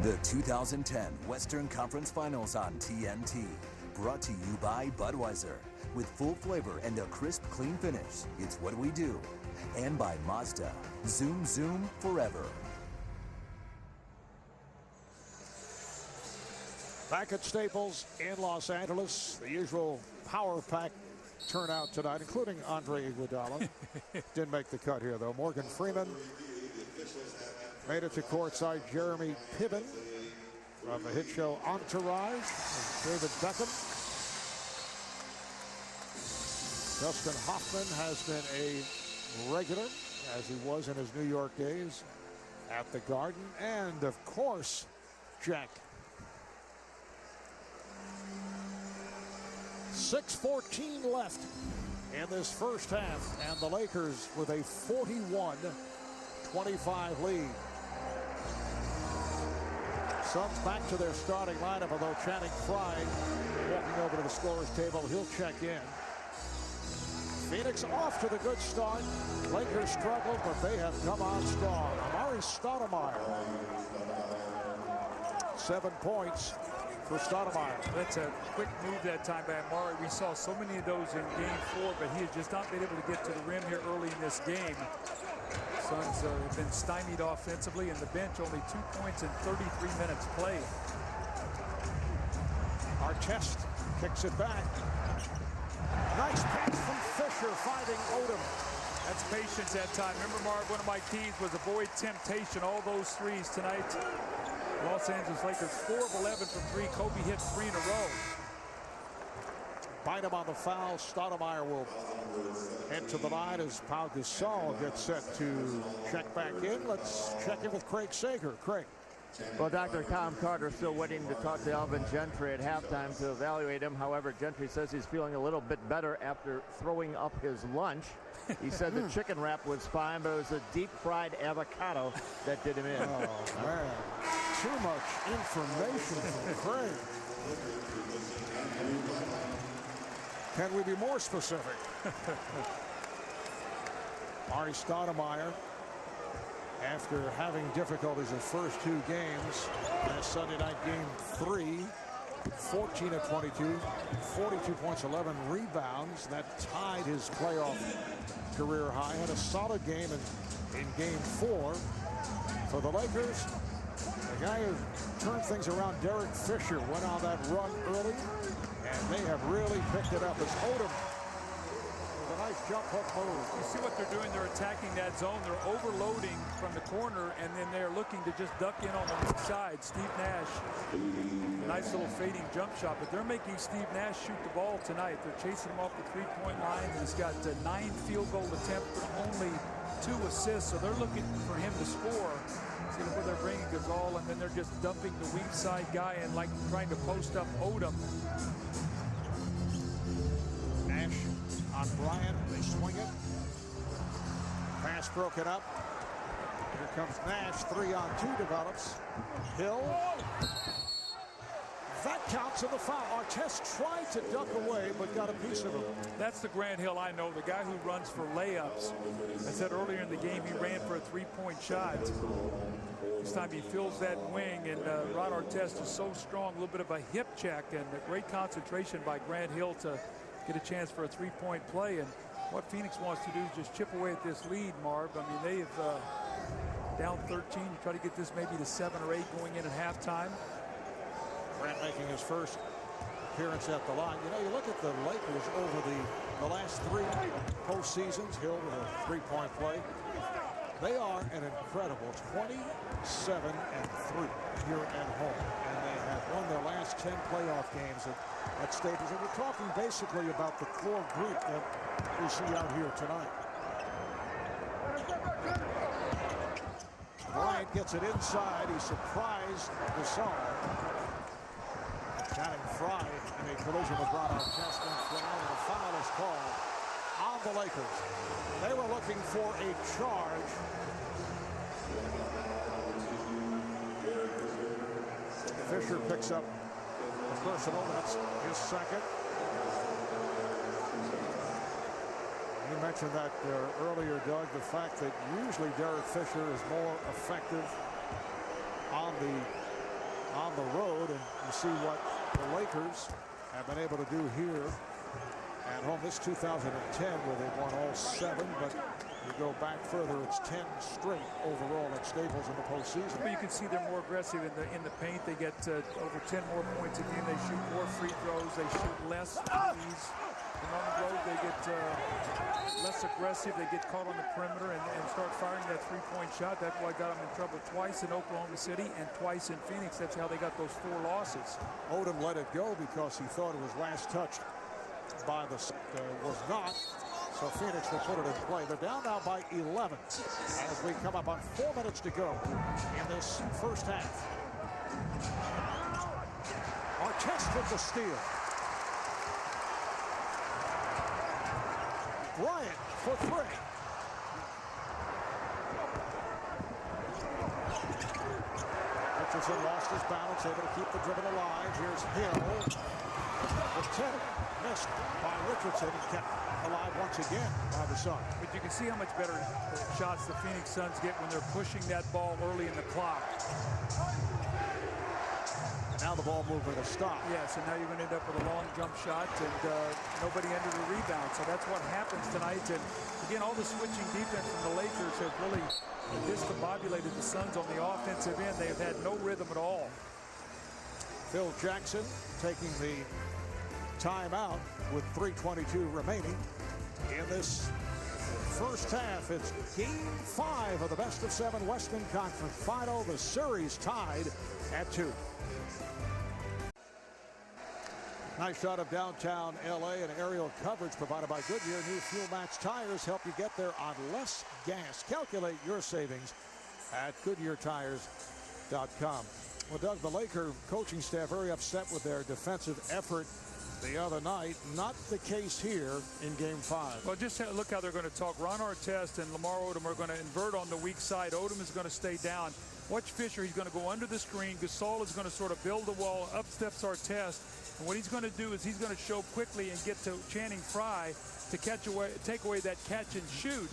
The 2010 Western Conference Finals on TNT. Brought to you by Budweiser. With full flavor and a crisp, clean finish, it's what we do. And by Mazda. Zoom, zoom, forever. Back at Staples in Los Angeles, the usual power pack turnout tonight, including Andre Iguodala. Didn't make the cut here, though. Morgan Freeman made it to courtside. Jeremy Piven from the hit show Entourage. David Beckham. Dustin Hoffman has been a regular, as he was in his New York days at the Garden. And, of course, Jack. 6:14 left in this first half, and the Lakers with a 41-25 lead. Suns back to their starting lineup, although Channing Frye walking over to the scorer's table. He'll check in. Phoenix off to the good start. Lakers struggled, but they have come on strong. Amari Stoudemire, 7 points for Stoudemire. That's a quick move that time by Amari. We saw so many of those in game 4, but he has just not been able to get to the rim here early in this game. Suns have been stymied offensively, and the bench only 2 points in 33 minutes played. Artest kicks it back. Nice pass from Fisher, finding Odom. That's patience that time. Remember, Marv, one of my keys was avoid temptation. All those threes tonight. Los Angeles Lakers 4 of 11 from 3. Kobe hit 3 in a row. Bynum on the foul. Stoudemire will head to the line as Pau Gasol gets set to check back in. Let's check in with Craig Sager. Craig. Well, Dr. Tom Carter still waiting to talk to Alvin Gentry at halftime to evaluate him. However, Gentry says he's feeling a little bit better after throwing up his lunch. He said the chicken wrap was fine, but it was a deep-fried avocado that did him in. Oh, man. Too much information from Craig. Can we be more specific? Amari Stoudemire, after having difficulties in the first 2 games, last Sunday night game 3, 14 of 22, 42 points, 11 rebounds. That tied his playoff career high. Had a solid game in game 4 for the Lakers. The guy who turned things around, Derek Fisher, went on that run early, and they have really picked it up as Odom. Nice jump hook move. You see what they're doing? They're attacking that zone. They're overloading from the corner, and then they're looking to just duck in on the weak side. Steve Nash, nice little fading jump shot, but they're making Steve Nash shoot the ball tonight. They're chasing him off the three-point line. He's got 9 field goal attempts, but only 2 assists, so they're looking for him to score. See where they're bringing Gasol, and then they're just dumping the weak side guy and like trying to post up Odom. Nash on Bryant, they swing it. Pass broken up. Here comes Nash, 3-on-2 develops. Hill. That counts in the foul. Artest tried to duck away, but got a piece of him. That's the Grant Hill I know, the guy who runs for layups. I said earlier in the game he ran for a 3-point shot. This time he fills that wing, and Ron Artest is so strong, a little bit of a hip check, and a great concentration by Grant Hill to get a chance for a 3-point play. And what Phoenix wants to do is just chip away at this lead, Marv. I mean, they've down 13. You try to get this maybe to 7 or 8 going in at halftime. Grant making his first appearance at the line. You know, you look at the Lakers over the last 3 postseasons. Hill with a 3-point play. They are an incredible 27-3 here at home, and they have won their last 10 playoff games at Staples. And we're talking basically about the core group that we see out here tonight. Bryant gets it inside. He surprised Gasol. Channing Frye in a collision with Ron Artest, and a foul is called on the Lakers. They were looking for a charge. Fisher picks up the personal. That's his second. You mentioned that earlier, Doug, the fact that usually Derek Fisher is more effective on the road, and you see what the Lakers have been able to do here at home. This 2010, where they've won all 7, but you go back further, it's 10 straight overall at Staples in the postseason. But you can see they're more aggressive in the paint. They get over 10 more points a game. They shoot more free throws. They shoot less threes. And on the road, they get less aggressive. They get caught on the perimeter and start firing that 3-point shot. That's why got them in trouble twice in Oklahoma City and twice in Phoenix. That's how they got those 4 losses. Odom let it go because he thought it was last touched by the was not. So Phoenix will put it in play. They're down now by 11 as we come up on 4 minutes to go in this first half. Artest with the steal. Bryant for 3. Richardson lost his balance, able to keep the dribble alive. Here's Hill. The 10 missed by Richardson and kept alive once again by the Suns. But you can see how much better shots the Phoenix Suns get when they're pushing that ball early in the clock. And now the ball movement will stop. Yes, and now you're going to end up with a long jump shot and nobody under the rebound. So that's what happens tonight. And again, all the switching defense from the Lakers have really discombobulated the Suns on the offensive end. They've had no rhythm at all. Phil Jackson taking the timeout with 3:22 remaining in this first half. It's game 5 of the best-of-7 Western Conference Final. The series tied at 2. Nice shot of downtown L.A. and aerial coverage provided by Goodyear. New Fuel Max tires help you get there on less gas. Calculate your savings at GoodyearTires.com. Well, Doug, the Laker coaching staff very upset with their defensive effort the other night. Not the case here in game 5. Well, just look how they're going to talk. Ron Artest and Lamar Odom are going to invert on the weak side. Odom is going to stay down. Watch Fisher. He's going to go under the screen. Gasol is going to sort of build the wall. Up steps Artest. And what he's going to do is he's going to show quickly and get to Channing Frye to take away that catch and shoot.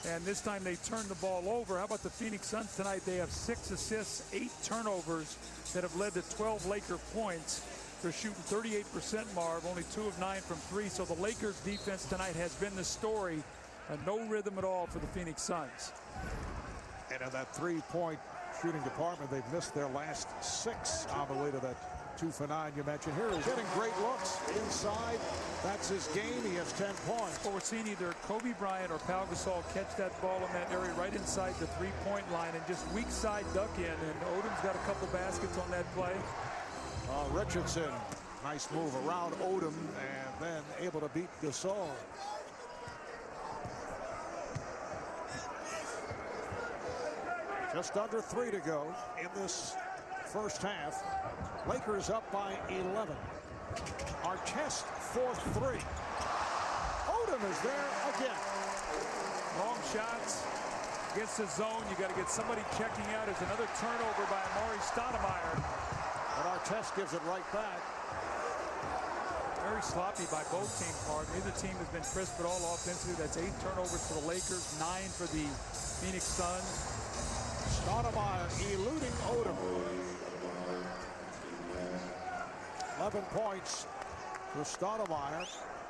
And this time they turn the ball over. How about the Phoenix Suns tonight? They have 6 assists, 8 turnovers that have led to 12 Laker points. They're shooting 38%, Marv, only 2 of 9 from 3. So the Lakers defense tonight has been the story. No rhythm at all for the Phoenix Suns. And in that 3-point shooting department, they've missed their last 6 on the way to that 2 for 9 you mentioned. Here he's getting great looks inside. That's his game. He has 10 points. Well, we're seeing either Kobe Bryant or Pau Gasol catch that ball in that area right inside the 3-point line and just weak side duck in. And Odom's got a couple baskets on that play. Richardson, nice move around Odom and then able to beat Gasol. Just under 3 to go in this first half. Lakers up by 11. Artest for 3. Odom is there again. Long shots against the zone. You got to get somebody checking out. There's another turnover by Amari Stoudemire. But Artest gives it right back. Very sloppy by both teams, Mark. Neither team has been crisp at all offensively. That's 8 turnovers for the Lakers, 9 for the Phoenix Suns. Stoudemire eluding Odom. 11 points for Stoudemire.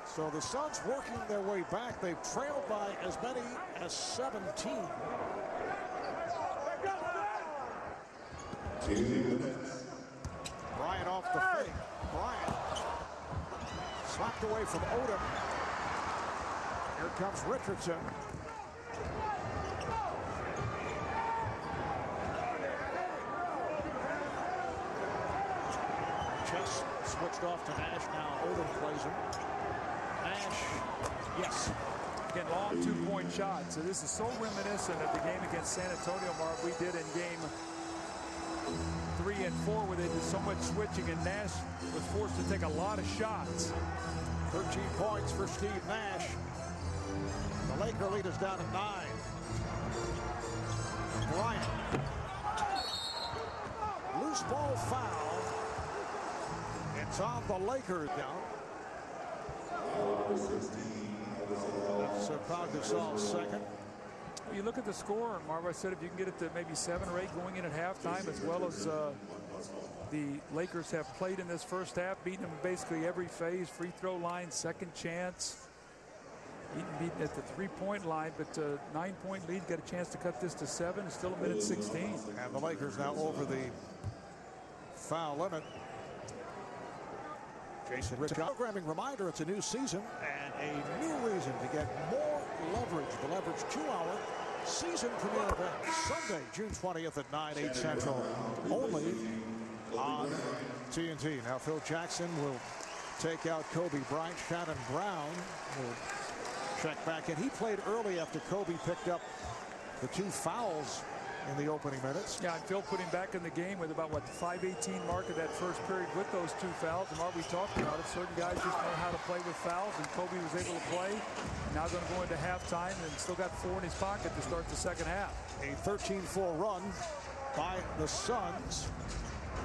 So the Suns working their way back. They've trailed by as many as 17. Bryant off the fake. Bryant slapped away from Odom. Here comes Richardson. Chess switched off to Nash. Now Odom plays him. Nash, yes. Again, long 2-point shots. So this is so reminiscent of the game against San Antonio, Mark, we did in game 3 and 4 where they did so much switching and Nash was forced to take a lot of shots. 13 points for Steve Nash. The Laker lead is down to 9. Bryant. Loose ball foul. It's on the Lakers down. That's Pau Gasol's second. You look at the score, Marv, I said if you can get it to maybe 7 or 8 going in at halftime, as well as the Lakers have played in this first half, beating them in basically every phase, free throw line, second chance, beaten at the 3-point line, but 9-point lead, got a chance to cut this to 7, it's still a minute 16. And the Lakers now over the foul limit. Jason Rich, programming reminder, it's a new season and a new reason to get more leverage. The Leverage 2-hour season premiere event Sunday, June 20th at 9/8 Central, only on TNT. Now Phil Jackson will take out Kobe Bryant. Shannon Brown will check back in. He played early after Kobe picked up the 2 fouls in the opening minutes. Yeah, and Phil put him back in the game with about, what, the 5:18 mark of that first period with those 2 fouls. And Mark, we talked about it. Certain guys just know how to play with fouls, and Kobe was able to play. Now going to go into halftime and still got 4 in his pocket to start the second half. A 13-4 run by the Suns.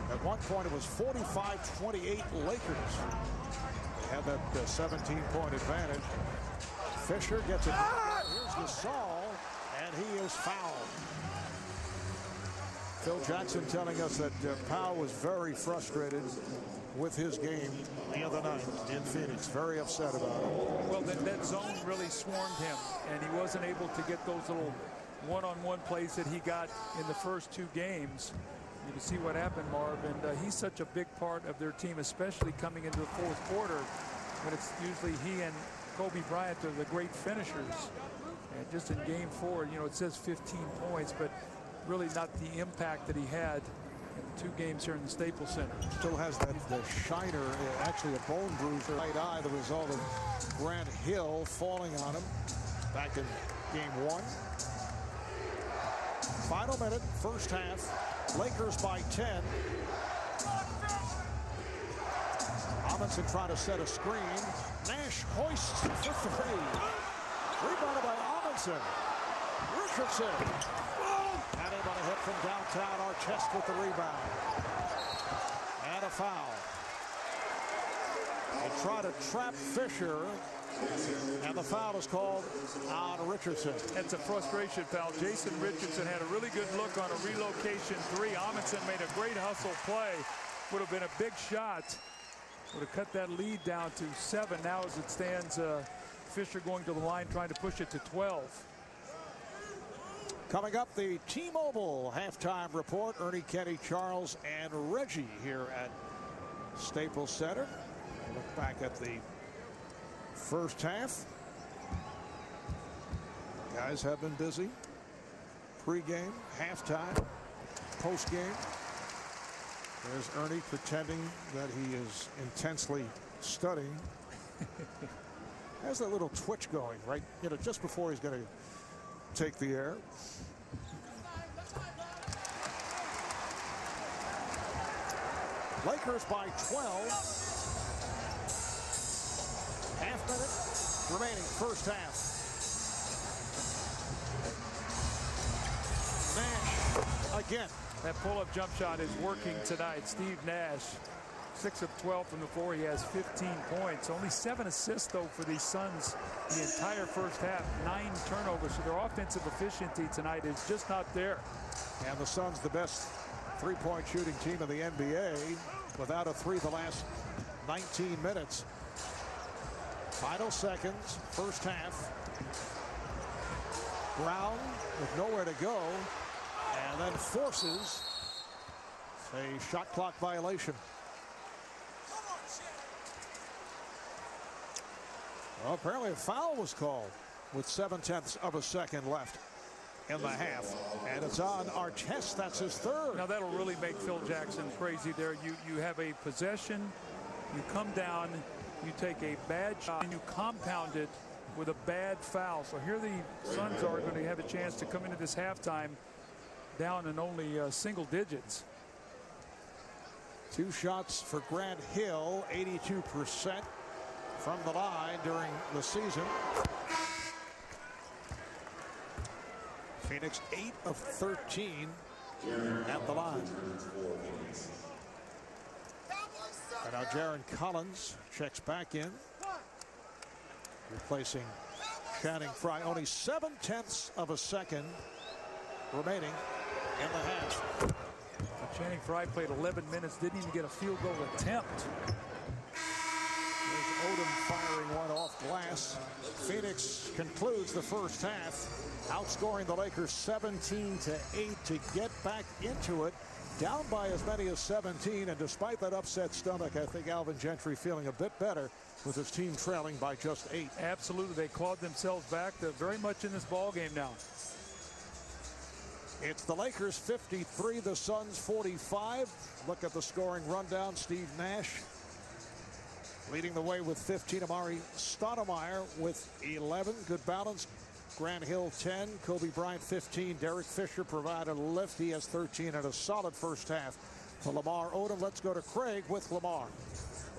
At one point, it was 45-28 Lakers. They had that 17-point advantage. Fisher gets it. Here's Gasol, and he is fouled. Phil Jackson telling us that Pau was very frustrated with his game the other night in Phoenix. Very upset about it. Well, that zone really swarmed him, and he wasn't able to get those little one-on-one plays that he got in the first 2 games. You can see what happened, Marv, and he's such a big part of their team, especially coming into the 4th quarter when it's usually he and Kobe Bryant are the great finishers. And just in game 4, you know, it says 15 points, but really not the impact that he had in the 2 games here in the Staples Center. Still has that shiner, actually a bone bruise in the right eye, the result of Grant Hill falling on him back in game 1. Final minute, first half. Lakers by 10. Amundsen trying to set a screen. Nash hoists for 3. Rebounded by Amundsen. Richardson. And about a hit from downtown. Artest with the rebound. And a foul. They try to trap Fisher. And the foul is called on Richardson. That's a frustration foul. Jason Richardson had a really good look on a relocation 3. Amundsen made a great hustle play. Would have been a big shot. would have cut that lead down to 7. Now as it stands, Fisher going to the line trying to push it to 12. Coming up, the T-Mobile halftime report. Ernie, Kenny, Charles, and Reggie here at Staples Center. Look back at the first half. Guys have been busy. Pre-game, halftime, post-game. There's Ernie pretending that he is intensely studying. Has that little twitch going, right? You know, just before he's going to take the air. Lakers by 12. Half minute remaining, first half. Nash again. That pull-up jump shot is working tonight. Steve Nash, 6 of 12 from the floor. He has 15 points. Only 7 assists, though, for these Suns the entire first half. 9 turnovers. So their offensive efficiency tonight is just not there. And the Suns, the best three-point shooting team in the NBA, without a three the last 19 minutes. Final seconds, first half. Brown with nowhere to go, and then forces a shot clock violation. Well, apparently a foul was called with 0.7 of a second left in the half, and it's on Artest. That's his third. Now that'll really make Phil Jackson crazy there. You have a possession, you come down, you take a bad shot, and you compound it with a bad foul. So here the Suns are going to have a chance to come into this halftime down in only single digits. 2 shots for Grant Hill, 82% from the line during the season. Phoenix 8 of 13 at the line. And now Jaron Collins checks back in, replacing Channing Frye. Only 0.7 of a second remaining in the half. Channing Frye played 11 minutes, didn't even get a field goal attempt. There's Odom firing one off glass. Phoenix concludes the first half, outscoring the Lakers 17-8 to get back into it. Down by as many as 17, and despite that upset stomach, I think Alvin Gentry feeling a bit better with his team trailing by just 8. Absolutely, they clawed themselves back. They're very much in this ball game now. It's the Lakers 53, the Suns 45. Look at the scoring rundown. Steve Nash leading the way with 15. Amari Stoudemire with 11. Good balance. Grant Hill 10, Kobe Bryant 15. Derek Fisher provided a lift. He has 13 and a solid first half for Lamar Odom. Let's go to Craig with Lamar.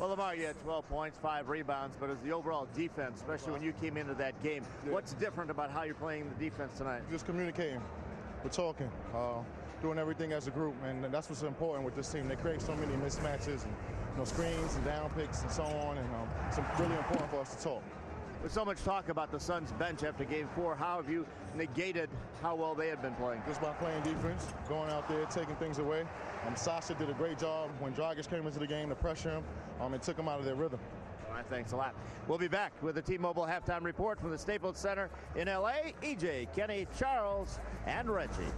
Well, Lamar, you had 12 points, 5 rebounds, but as the overall defense, especially when you came into that game, what's different about how you're playing the defense tonight? Just communicating. We're talking, doing everything as a group, and that's what's important with this team. They create so many mismatches and screens and down picks and so on, and it's really important for us to talk. With so much talk about the Suns bench after Game 4, how have you negated how well they had been playing? Just by playing defense, going out there, taking things away. Sasha did a great job when Dragic came into the game to pressure him. It took him out of their rhythm. All right, thanks a lot. We'll be back with the T-Mobile halftime report from the Staples Center in L.A. EJ, Kenny, Charles, and Reggie.